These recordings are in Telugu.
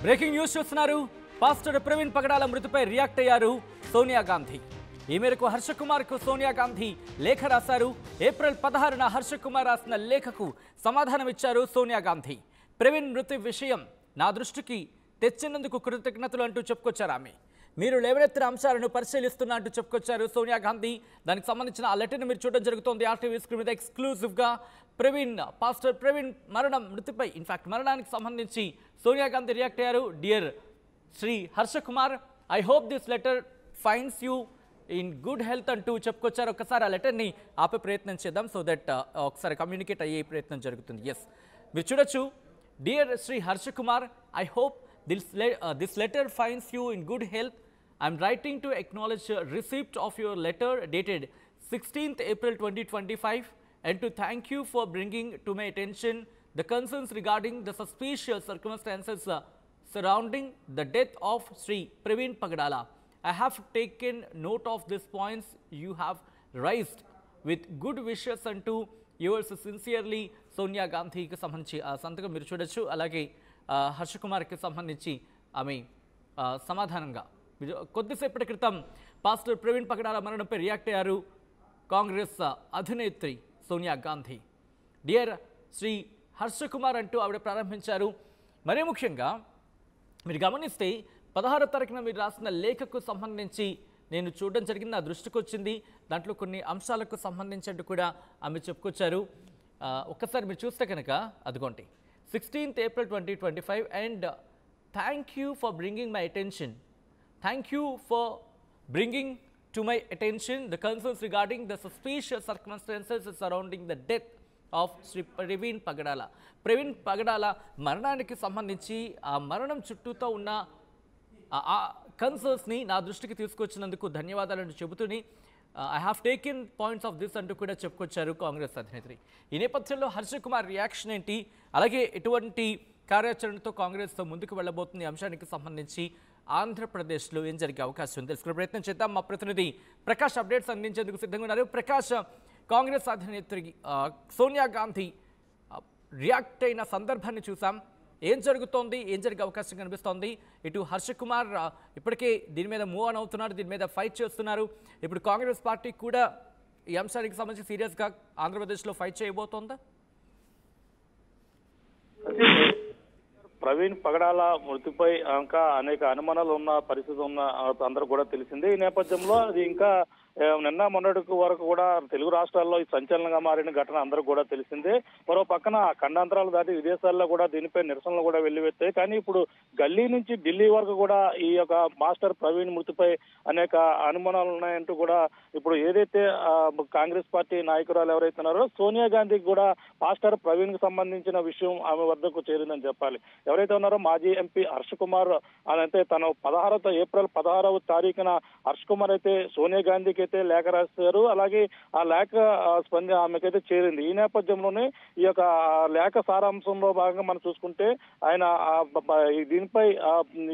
బ్రేకింగ్ న్యూస్ చూస్తున్నారు. పాస్టర్ ప్రవీణ్ పగడాల మృతిపై రియాక్ట్ అయ్యారు సోనియా గాంధీ. ఈ మేరకు హర్ష కుమార్కు సోనియా గాంధీ లేఖ రాశారు. ఏప్రిల్ 16న హర్ష కుమార్ రాసిన లేఖకు సమాధానం ఇచ్చారు సోనియా గాంధీ. ప్రవీణ్ మృతి విషయం నా దృష్టికి తెచ్చినందుకు కృతజ్ఞతలు అంటూ చెప్పుకొచ్చారు ఆమె. మీరు లేవనెత్తిన అంశాలను పరిశీలిస్తున్నా అంటూ చెప్పుకొచ్చారు సోనియా గాంధీ. దానికి సంబంధించిన ఆ లెటర్ని మీరు చూడడం జరుగుతోంది. ఆర్టీవీ స్క్రీన్ మీద ఎక్స్క్లూజివ్గా పాస్టర్ ప్రవీణ్ మృతిపై ఇన్ఫాక్ట్ మరణానికి సంబంధించి సోనియా గాంధీ రియాక్ట్ అయ్యారు. Dear Shri Harsha Kumar, I hope this letter finds you in good health అంటూ చెప్పుకొచ్చారు. ఒకసారి ఆ లెటర్ని ఆపే ప్రయత్నం చేద్దాం, సో దట్ ఒకసారి కమ్యూనికేట్ అయ్యే ప్రయత్నం జరుగుతుంది. ఎస్, మీరు చూడొచ్చు. Dear Shri Harsha Kumar, I hope this letter finds you in good health. I am writing to acknowledge receipt of your letter dated 16th April 2025 and to thank you for bringing to my attention the concerns regarding the suspicious circumstances surrounding the death of Sri Praveen Pagadala. I have taken note of these points you have raised with good wishes and to yours sincerely Sonia Gandhi కి సంబంధించి ఆ సంతకం మీరు చూడొచ్చు. అలాగే హర్ష కుమార్కి సంబంధించి ఆమె సమాధానంగా కొద్దిసేపటి క్రితం పాస్టర్ ప్రవీణ్ పగడాల మరణంపై రియాక్ట్ అయ్యారు కాంగ్రెస్ అధినేత్రి సోనియా గాంధీ. డియర్ శ్రీ హర్ష కుమార్ అంటూ ఆవిడ ప్రారంభించారు. మరీ ముఖ్యంగా మీరు గమనిస్తే 16వ తారీఖున మీరు రాసిన లేఖకు సంబంధించి నేను చూడడం జరిగింది, నా దృష్టికి వచ్చింది. దాంట్లో కొన్ని అంశాలకు సంబంధించి కూడా ఆమె చెప్పుకొచ్చారు. ఒక్కసారి మీరు చూస్తే కనుక అదిగోండి, 16th April 2025 and thank you for bringing my attention. Thank you for bringing to my attention the concerns regarding the suspicious circumstances surrounding the death of Sri Praveen Pagadala. Praveen Pagadala మరణానికి సంబంధించి ఆ మరణం చుట్టూతో ఉన్న ఆ కన్సర్న్స్ని నా దృష్టికి తీసుకొచ్చినందుకు ధన్యవాదాలను చెబుతూని I have taken points of this అంటూ కూడా చెప్పుకొచ్చారు కాంగ్రెస్ అధినేత్రి. ఈ నేపథ్యంలో హర్ష కుమార్ రియాక్షన్ ఏంటి, అలాగే ఎటువంటి కార్యాచరణతో కాంగ్రెస్ ముందుకు వెళ్ళబోతుంది అంశానికి సంబంధించి ఆంధ్రప్రదేశ్లో ఏం జరిగే అవకాశం ఉంది తెలుసుకునే ప్రయత్నం చేద్దాం. మా ప్రతినిధి ప్రకాష్ అప్డేట్స్ అందించేందుకు సిద్ధంగా ఉన్నారు. ప్రకాష్, కాంగ్రెస్ అధినేత్రి సోనియా గాంధీ రియాక్ట్ అయిన సందర్భాన్ని చూసాం. ఏం జరుగుతోంది, ఏం జరిగే అవకాశం కనిపిస్తోంది? ఇటు హర్ష కుమార్ ఇప్పటికే దీని మీద మూవ్ ఆన్ అవుతున్నారు, దీని మీద ఫైట్ చేస్తున్నారు. ఇప్పుడు కాంగ్రెస్ పార్టీ కూడా ఈ అంశానికి సంబంధించి సీరియస్గా ఆంధ్రప్రదేశ్లో ఫైట్ చేయబోతోందా? ప్రవీణ్ పగడాల మృతిపై ఇంకా అనేక అనుమానాలు ఉన్న పరిస్థితి ఉన్న అందరూ కూడా తెలిసిందే. ఈ నేపథ్యంలో అది ఇంకా నిన్న మొన్నటి వరకు కూడా తెలుగు రాష్ట్రాల్లో ఈ సంచలనంగా మారిన ఘటన అందరూ కూడా తెలిసిందే. మరో పక్కన ఖండాంతరాలు దాటి విదేశాల్లో కూడా దీనిపై నిరసనలు కూడా వెల్లువెత్తాయి. కానీ ఇప్పుడు గల్లీ నుంచి ఢిల్లీ వరకు కూడా ఈ యొక్క మాస్టర్ ప్రవీణ్ మృతిపై అనేక అనుమానాలు ఉన్నాయంటూ కూడా ఇప్పుడు ఏదైతే కాంగ్రెస్ పార్టీ నాయకురాలు ఎవరైతే ఉన్నారో సోనియా గాంధీకి కూడా మాస్టర్ ప్రవీణ్ కి సంబంధించిన విషయం ఆమె వద్దకు చేరిందని చెప్పాలి. ఎవరైతే ఉన్నారో మాజీ ఎంపీ హర్ష కుమార్ అయితే తను ఏప్రిల్ 16వ తారీఖున హర్ష కుమార్ అయితే సోనియా గాంధీకి అయితే లేఖ రాశారు. అలాగే ఆ లేఖ ఆమెకైతే చేరింది. ఈ నేపథ్యంలోనే ఈ యొక్క లేఖ సారాంశంలో భాగంగా మనం చూసుకుంటే ఆయన దీనిపై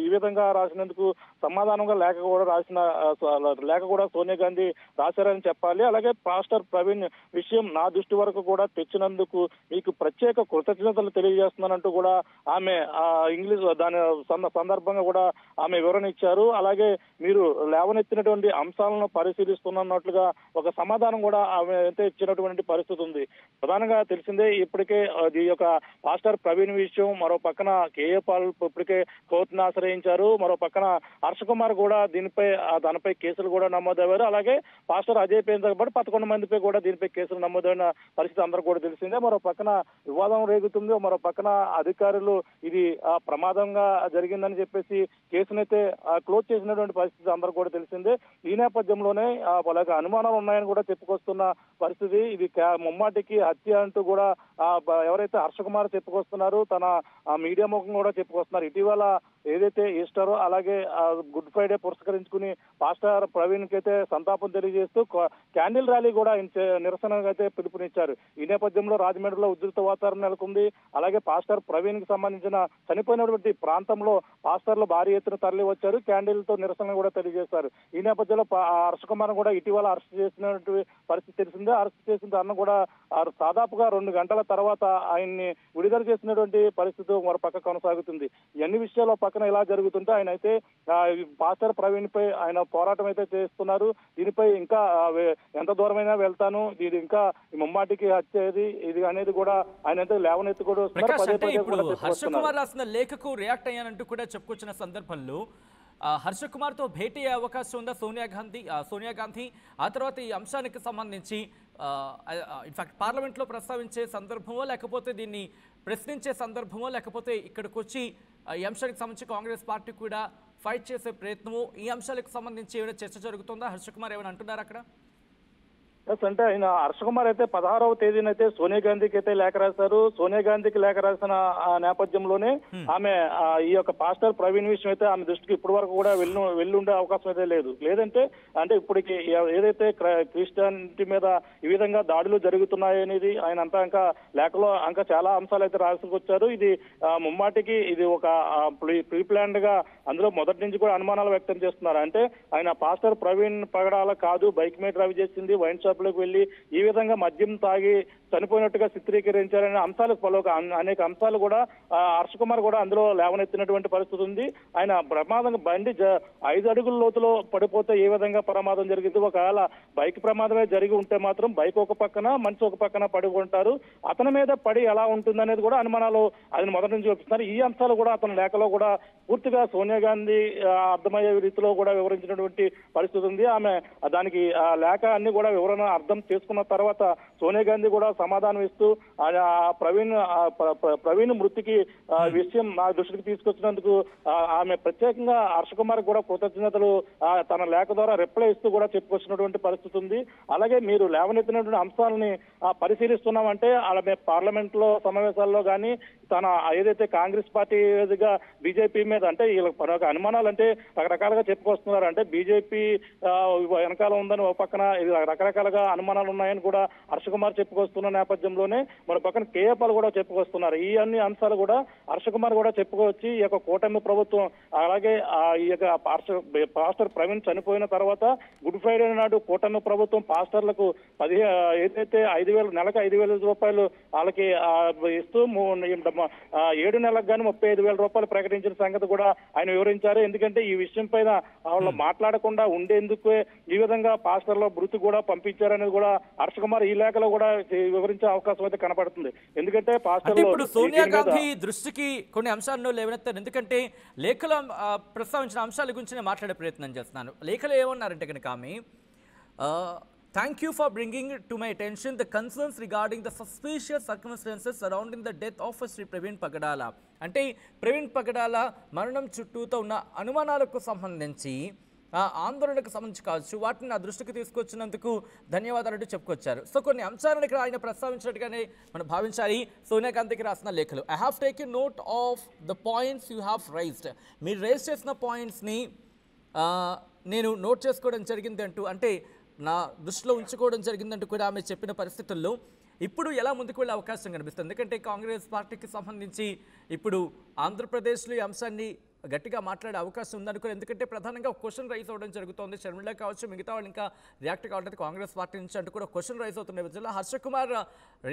ఈ విధంగా రాసినందుకు సమాధానంగా లేఖ కూడా సోనియా గాంధీ రాశారని చెప్పాలి. అలాగే పాస్టర్ ప్రవీణ్ విషయం నా దృష్టి వరకు కూడా తెచ్చినందుకు మీకు ప్రత్యేక కృతజ్ఞతలు తెలియజేస్తున్నానంటూ కూడా ఆమె ఇంగ్లీష్ దాని సందర్భంగా కూడా ఆమె వివరణ ఇచ్చారు. అలాగే మీరు లేవనెత్తినటువంటి అంశాలను పరిశీలిస్తున్నట్లుగా ఒక సమాధానం కూడా ఆమె అయితే ఇచ్చినటువంటి పరిస్థితి ఉంది. ప్రధానంగా తెలిసిందే, ఇప్పటికే ఈ యొక్క పాస్టర్ ప్రవీణ్ విషయం మరో పక్కన కేఏ పాల్ ఇప్పటికే కోర్టును ఆశ్రయించారు. మరో పక్కన హర్ష కుమార్ కూడా దానిపై కేసులు కూడా నమోదయ్యారు. అలాగే పాస్టర్ అజయ్ పేరుతో పాటు 11 మందిపై కూడా దీనిపై కేసులు నమోదైన పరిస్థితి అందరూ కూడా తెలిసిందే. మరో పక్కన వివాదం రేగుతుంది, మరో పక్కన అధికారులు ఇది ప్రమాదంగా జరిగిందని చెప్పేసి కేసునైతే క్లోజ్ చేసినటువంటి పరిస్థితి అందరూ కూడా తెలిసిందే. ఈ నేపథ్యంలోనే వాళ్ళకి అనుమానాలు ఉన్నాయని కూడా చెప్పుకొస్తున్న పరిస్థితి. ఇది ముమ్మాటికి హత్య అంటూ కూడా ఎవరైతే హర్ష కుమార్ చెప్పుకొస్తున్నారు, తన మీడియా ముఖం కూడా చెప్పుకొస్తున్నారు. ఇటీవల ఏదైతే ఈస్టర్ అలాగే గుడ్ ఫ్రైడే పురస్కరించుకుని పాస్టర్ ప్రవీణ్ కి అయితే సంతాపం తెలియజేస్తూ క్యాండిల్ ర్యాలీ కూడా నిరసనగా అయితే పిలుపునిచ్చారు. ఈ నేపథ్యంలో రాజమండ్రిలో ఉధృత వాతావరణం నెలకొంది. అలాగే పాస్టర్ ప్రవీణ్ కి సంబంధించిన చనిపోయినటువంటి ప్రాంతంలో పాస్టర్లు భారీ ఎత్తున తరలి వచ్చారు, క్యాండిల్ తో నిరసన కూడా తెలియజేశారు. ఈ నేపథ్యంలో హర్ష కుమార్ కూడా ఇటీవల అరెస్ట్ చేసినటువంటి పరిస్థితి తెలిసిందే. అరెస్ట్ చేసిన దాన్ని కూడా దాదాపుగా 2 గంటల తర్వాత ఆయన్ని విడుదల చేసినటువంటి పరిస్థితి మరో పక్క కొనసాగుతుంది. ఈ అన్ని విషయాల్లో పక్కన ఇలా జరుగుతుంటే ఆయన అయితే పాస్టర్ ప్రవీణ్ పై ఆయన పోరాటం అయితే చేస్తున్నారు. దీనిపై ఇంకా ఎంత దూరమైనా వెళ్తాను, ఇది ఇంకా ముమ్మాటికి హత్యేది ఇది అనేది కూడా ఆయన అయితే లేవనెత్తి కూడా వస్తున్నారు. హర్ష కుమార్ రాసిన లేఖకు రియాక్ట్ అయ్యానంటూ కూడా చెప్పుకొచ్చిన సందర్భంలో హర్ష కుమార్తో భేటీ అయ్యే అవకాశం ఉందా సోనియా గాంధీ? ఆ తర్వాత ఈ అంశానికి సంబంధించి ఇన్ఫాక్ట్ పార్లమెంట్లో ప్రస్తావించే సందర్భమో, లేకపోతే దీన్ని ప్రశ్నించే సందర్భమో, లేకపోతే ఇక్కడికి వచ్చి ఈ అంశానికి సంబంధించి కాంగ్రెస్ పార్టీ కూడా ఫైట్ చేసే ప్రయత్నము, ఈ అంశాలకు సంబంధించి ఏమైనా చర్చ జరుగుతుందా? హర్ష కుమార్ ఏమైనా అంటున్నారు అక్కడ? అంటే ఆయన హర్ష కుమార్ అయితే 16వ తేదీనైతే సోనియా గాంధీకి అయితే లేఖ రాశారు. సోనియా గాంధీకి లేఖ రాసిన నేపథ్యంలోనే ఆమె ఈ యొక్క పాస్టర్ ప్రవీణ్ విషయం అయితే ఆమె దృష్టికి ఇప్పటి వరకు కూడా వెళ్ళుండే అవకాశం అయితే లేదంటే అంటే ఇప్పటికి ఏదైతే క్రిస్టియానిటీ మీద ఈ విధంగా దాడులు జరుగుతున్నాయనేది ఆయన అంతా ఇంకా లేఖలో ఇంకా చాలా అంశాలు అయితే రాసుకొచ్చారు. ఇది ముమ్మాటికి ఇది ఒక ప్రీ ప్లాన్డ్ గా అందులో మొదటి నుంచి కూడా అనుమానాలు వ్యక్తం చేస్తున్నారు. అంటే ఆయన పాస్టర్ ప్రవీణ్ పగడాల కాదు, బైక్ మీద డ్రైవ్ చేసింది, వైన్ షాప్ లోకి వెళ్లి ఈ విధంగా మద్యం తాగి చనిపోయినట్టుగా చిత్రీకరించారనే అంశాలు అనేక అంశాలు కూడా హర్ష కుమార్ కూడా అందులో లేవనెత్తినటువంటి పరిస్థితి ఉంది. ఆయన ప్రమాదం బండి 5 అడుగుల లోతులో పడిపోతే ఏ విధంగా ప్రమాదం జరిగింది, ఒకవేళ బైక్ ప్రమాదమే జరిగి ఉంటే మాత్రం బైక్ ఒక పక్కన మనిషి ఒక పక్కన పడి ఉంటారు, అతని మీద పడి ఎలా ఉంటుంది అనేది కూడా అనుమానాలు ఆయన మొదటి నుంచి చూపిస్తున్నారు. ఈ అంశాలు కూడా అతని లేఖలో కూడా పూర్తిగా సోనియా గాంధీ అర్థమయ్యే రీతిలో కూడా వివరించినటువంటి పరిస్థితి ఉంది. ఆమె దానికి లేఖ అన్ని కూడా వివరణ అర్థం చేసుకున్న తర్వాత సోనియా గాంధీ కూడా సమాధానం ఇస్తూ ప్రవీణ్ మృతికి విషయం నా దృష్టికి తీసుకొచ్చినందుకు ఆమె ప్రత్యేకంగా హర్ష కుమార్ కూడా కృతజ్ఞతలు తన లేఖ ద్వారా రిప్లై ఇస్తూ కూడా చెప్పుకొచ్చినటువంటి పరిస్థితి ఉంది. అలాగే మీరు లేవనెత్తినటువంటి అంశాలని పరిశీలిస్తున్నామంటే ఆమె పార్లమెంట్ లో సమావేశాల్లో కానీ తన ఏదైతే కాంగ్రెస్ పార్టీ బీజేపీ మీద అంటే వీళ్ళకి అనుమానాలు అంటే రకరకాలుగా చెప్పుకొస్తున్నారు. అంటే బీజేపీ వెనకాల ఉందని ఒక పక్కన రకరకాలుగా అనుమానాలు ఉన్నాయని కూడా హర్ష కుమార్ చెప్పుకొస్తున్న నేపథ్యంలోనే మరో పక్కన కేఏపాల్ కూడా చెప్పుకొస్తున్నారు. ఈ అన్ని అంశాలు కూడా హర్ష కుమార్ కూడా చెప్పుకొచ్చి ఈ యొక్క కూటమి ప్రభుత్వం అలాగే ఈ యొక్క పాస్టర్ ప్రవీణ్ చనిపోయిన తర్వాత గుడ్ ఫ్రైడే నాడు కూటమి ప్రభుత్వం పాస్టర్లకు ఏదైతే 5,000 నెలకు 5,000 రూపాయలు వాళ్ళకి ఇస్తూ 7 నెలలకు గానీ 35,000 రూపాయలు ప్రకటించిన సంగతి కూడా ఆయన వివరించారు. ఎందుకంటే ఈ విషయం పైన వాళ్ళు మాట్లాడకుండా ఉండేందుకు ఈ విధంగా పాస్టర్ల మృతి కూడా పంపించారనేది కూడా హర్ష కుమార్ ఈ లేఖలో కూడా వివరించే అవకాశం అయితే కనపడుతుంది. ఎందుకంటే ఇప్పుడు సోనియా గాంధీ దృష్టికి కొన్ని అంశాలను లేవనెత్తారు. ఎందుకంటే లేఖలో ప్రస్తావించిన అంశాల గురించి నేను మాట్లాడే ప్రయత్నం చేస్తున్నాను. లేఖలో ఏమన్నారంటే కనుక ఆమె Thank you for bringing to my attention the concerns regarding the suspicious circumstances surrounding the death of Sri Praveen Pagadala. అంటే ప్రవీణ్ పగడాల మరణం చుట్టూతో ఉన్న అనుమానాలకు సంబంధించి ఆందోళనకు సంబంధించి కావచ్చు వాటిని నా దృష్టికి తీసుకొచ్చినందుకు ధన్యవాదాలు చెప్పుకొచ్చారు. సో కొన్ని అంశాలను ఇక్కడ ఆయన ప్రస్తావించినట్టుగానే మనం భావించాలి. సోనియా గాంధీకి రాసిన లేఖలు I have taken note of the points you have raised. మీరు రైజ్ చేసిన పాయింట్స్ని నేను నోట్ చేసుకోవడం జరిగింది అంటూ అంటే నా దృష్టిలో ఉంచుకోవడం జరిగిందంటూ కూడా ఆమె చెప్పిన పరిస్థితుల్లో ఇప్పుడు ఎలా ముందుకు వెళ్ళే అవకాశం కనిపిస్తుంది? ఎందుకంటే కాంగ్రెస్ పార్టీకి సంబంధించి ఇప్పుడు ఆంధ్రప్రదేశ్లో ఈ అంశాన్ని గట్టిగా మాట్లాడే అవకాశం ఉందనుకుని, ఎందుకంటే ప్రధానంగా క్వశ్చన్ రైజ్ అవ్వడం జరుగుతుంది. షర్మిల కావచ్చు, మిగతా వాళ్ళు ఇంకా రియాక్ట్ కావడానికి కాంగ్రెస్ పార్టీ నుంచి అంటూ కూడా క్వశ్చన్ రైజ్ అవుతున్న విధంగా హర్ష కుమార్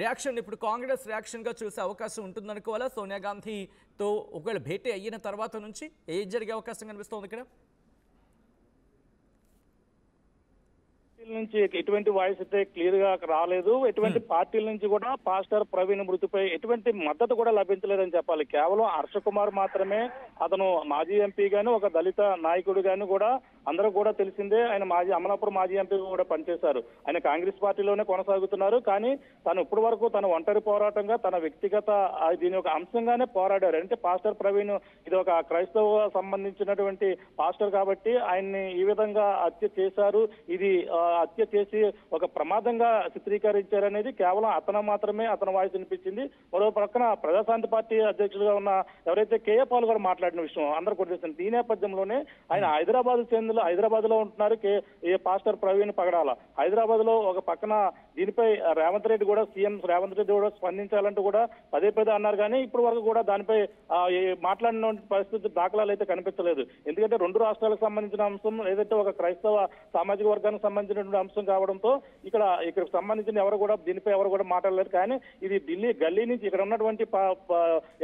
రియాక్షన్ ఇప్పుడు కాంగ్రెస్ రియాక్షన్గా చూసే అవకాశం ఉంటుందనుకోవాలా? సోనియా గాంధీతో ఒకవేళ భేటీ అయిన తర్వాత నుంచి ఏం జరిగే అవకాశం కనిపిస్తుంది ఇక్కడ? నుంచి ఎటువంటి వాయిస్ అయితే క్లియర్ గా రాలేదు. ఎటువంటి పార్టీల నుంచి కూడా పాస్టర్ ప్రవీణ్ మృతిపై ఎటువంటి మద్దతు కూడా లభించలేదని చెప్పాలి. కేవలం హర్ష కుమార్ మాత్రమే, అతను మాజీ ఎంపీ గాని ఒక దళిత నాయకుడు గాని కూడా అందరూ కూడా తెలిసిందే. ఆయన అమలాపురం మాజీ ఎంపీ కూడా పనిచేశారు. ఆయన కాంగ్రెస్ పార్టీలోనే కొనసాగుతున్నారు. కానీ తను ఇప్పటి వరకు తన ఒంటరి పోరాటంగా తన వ్యక్తిగత దీని ఒక అంశంగానే పోరాడారు. అంటే పాస్టర్ ప్రవీణ్ ఇది ఒక క్రైస్తవ సంబంధించినటువంటి పాస్టర్ కాబట్టి ఆయన్ని ఈ విధంగా హత్య చేశారు, ఇది హత్య చేసి ఒక ప్రమాదంగా చిత్రీకరించారనేది కేవలం అతను మాత్రమే అతని వాయిస్ వినిపించింది. మరో పక్కన ప్రజాశాంతి పార్టీ అధ్యక్షులుగా ఉన్న ఎవరైతే కేఏపాల్ కూడా మాట్లాడిన విషయం అందరూ కూడా తెలిసింది. ఈ నేపథ్యంలోనే ఆయన హైదరాబాద్ లో ఉంటున్నారు. పాస్టర్ ప్రవీణ్ పగడాల హైదరాబాద్ లో ఒక పక్కన దీనిపై సీఎం రేవంత్ రెడ్డి కూడా స్పందించాలంటూ కూడా పదే అన్నారు. కానీ ఇప్పటి వరకు కూడా దానిపై మాట్లాడిన పరిస్థితి దాఖలాలు అయితే కనిపించలేదు. ఎందుకంటే 2 రాష్ట్రాలకు సంబంధించిన అంశం ఏదైతే ఒక క్రైస్తవ సామాజిక వర్గానికి సంబంధించిన సంబంధించినటువంటి అంశం కావడంతో ఇక్కడ సంబంధించిన ఎవరు కూడా దీనిపై ఎవరు కూడా మాట్లాడలేరు. కానీ ఇది ఢిల్లీ గల్లీ నుంచి ఇక్కడ ఉన్నటువంటి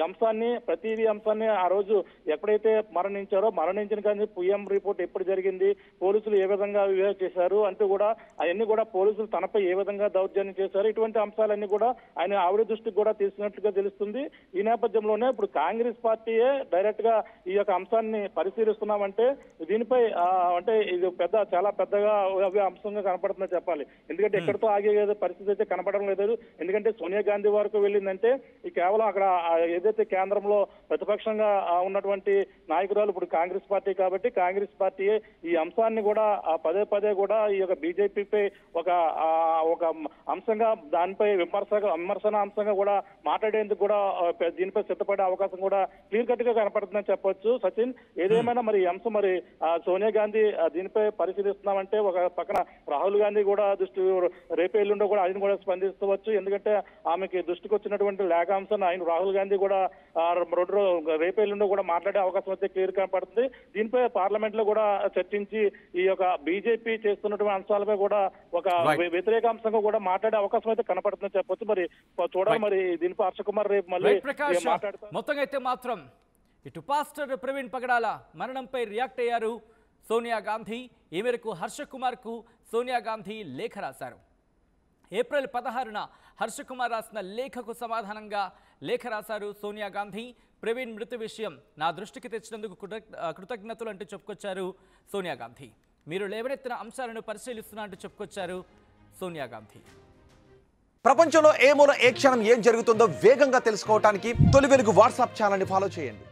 అంశాన్ని ప్రతిదీ అంశాన్ని ఆ రోజు ఎప్పుడైతే మరణించిన కానీ పిఎం రిపోర్ట్ ఎప్పుడు జరిగింది, పోలీసులు ఏ విధంగా వివేచన చేశారు అంటూ కూడా అవన్నీ కూడా పోలీసులు తనపై ఏ విధంగా దౌర్జన్యం చేశారు, ఇటువంటి అంశాలన్నీ కూడా ఆవిడ దృష్టికి కూడా తీసుకున్నట్లుగా తెలుస్తుంది. ఈ నేపథ్యంలోనే ఇప్పుడు కాంగ్రెస్ పార్టీయే డైరెక్ట్ గా ఈ యొక్క అంశాన్ని పరిశీలిస్తున్నామంటే దీనిపై అంటే ఇది చాలా పెద్దగా అంశంగా కనపడుతుందని చెప్పాలి. ఎందుకంటే ఎక్కడితో ఆగే పరిస్థితి అయితే కనపడడం లేదు. ఎందుకంటే సోనియా గాంధీ వరకు వెళ్ళిందంటే ఈ కేవలం అక్కడ ఏదైతే కేంద్రంలో ప్రతిపక్షంగా ఉన్నటువంటి నాయకురాలు ఇప్పుడు కాంగ్రెస్ పార్టీ కాబట్టి కాంగ్రెస్ పార్టీ ఈ అంశాన్ని కూడా పదే కూడా ఈ యొక్క బీజేపీపై ఒక అంశంగా దానిపై విమర్శన అంశంగా కూడా మాట్లాడేందుకు కూడా దీనిపై సిద్ధపడే అవకాశం కూడా క్లియర్ కట్ గా కనపడుతుందని చెప్పొచ్చు. సచిన్, ఏదేమైనా మరి ఈ అంశం మరి సోనియా గాంధీ దీనిపై పరిశీలిస్తున్నామంటే ఒక పక్కన రాహుల్ గాంధీ కూడా రేపు ఎల్లుండో కూడా ఆయన కూడా స్పందిస్తవచ్చు. ఎందుకంటే ఆమెకి దృష్టికి వచ్చినటువంటి లేఖాంశాన్ని ఆయన రాహుల్ గాంధీ కూడా రేపు ఎల్లుండో కూడా మాట్లాడే అవకాశం అయితే క్లియర్ కనపడుతుంది. దీనిపై పార్లమెంట్ లో కూడా చర్చించి ఈ యొక్క బీజేపీ చేస్తున్నటువంటి అంశాలపై కూడా ఒక వ్యతిరేకాంశంగా కూడా మాట్లాడే అవకాశం అయితే కనపడుతుందని చెప్పొచ్చు. మరి చూడాలి మరి దీనిపై హర్ష కుమార్ రేపు మళ్ళీ మాట్లాడతారు. మొత్తంగా అయితే మాత్రం ఇటు పాస్టర్ ప్రవీణ్ పగడాల మరణంపై రియాక్ట్ అయ్యారు సోనియా గాంధీ. ఈ మేరకు హర్ష కుమార్ కు సోనియా గాంధీ లేఖ రాశారు. ఏప్రిల్ 16న హర్ష కుమార్ రాసిన లేఖకు సమాధానంగా లేఖ రాశారు సోనియా గాంధీ. ప్రవీణ్ మృతి విషయం నా దృష్టికి తెచ్చినందుకు కృతజ్ఞతలు అంటూ చెప్పుకొచ్చారు సోనియా గాంధీ. మీరు లేవనెత్తిన అంశాలను పరిశీలిస్తున్నా అంటూ చెప్పుకొచ్చారు సోనియా గాంధీ. ప్రపంచంలో ఏ మూల ఏ క్షణం ఏం జరుగుతుందో వేగంగా తెలుసుకోవడానికి తొలి వెలుగు వాట్సాప్ ఛానల్ని ఫాలో చేయండి.